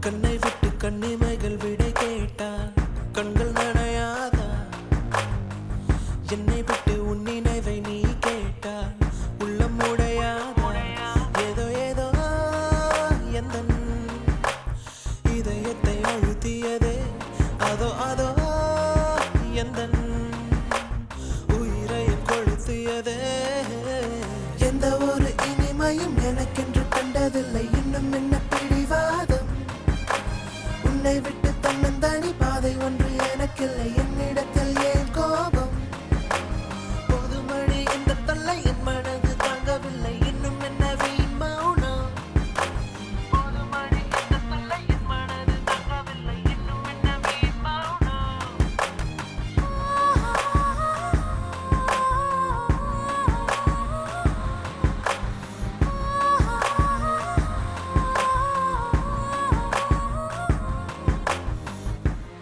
கண்ணை விட்டு கண்ணிமைகள் விடை கேட்டால் கண்கள் நனையாதா? என்னை விட்டு உன் நினைவை நீ கேட்டால் உள்ளம் உடையாதா? ஏதோ ஏதோ எந்தன் இதயத்தை அழுத்தியதே, அதோ அதோ எந்தன் உயிரை கொளுத்தியதே. எந்த ஒரு இனிமையும் எனக்கென்று கண்டதில்லை, இன்னும் என்ன பிடிவாதம்? உன்னை விட்டு தன்னந்தனி பாதை ஒன்று எனக்கில்லை, என்னிடத்தில் ஏன் கோபம்? பொதுமழை இந்த தொல்லை என் மனது தாங்கவில்லை, இன்னும் என்ன வீண் மௌனம்? பொதுமழை இந்த தொல்லை என் மனது தாங்கவில்லை, இன்னும் என்ன வீண் மௌனம்?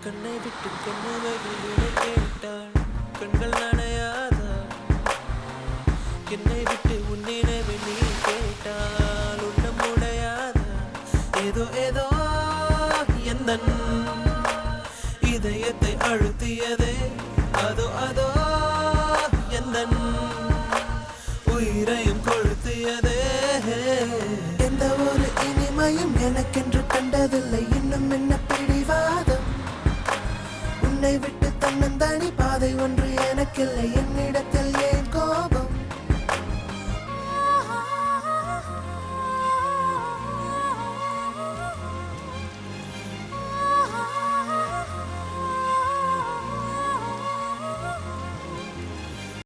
கண்ணை விட்டு கண்ணுமைகள் விடை கேட்டால் கண்கள் நனையாதா? என்னை விட்டு உன் நினைவை நீ கேட்டால் உள்ளம் உடையாதா? ஏதோ ஏதோ எந்தன் இதயத்தை அழுத்தியதே, அதோ அதோ எந்தன் உயிரையும் கொளுத்தியதே. எந்த ஒரு இனிமையும் எனக்கென்று கண்டதில்லை, இன்னும் என்ன பிடிவாதம்? உன்னை விட்டு தன்னந்தனி பாதை ஒன்று எனக்கில்லை.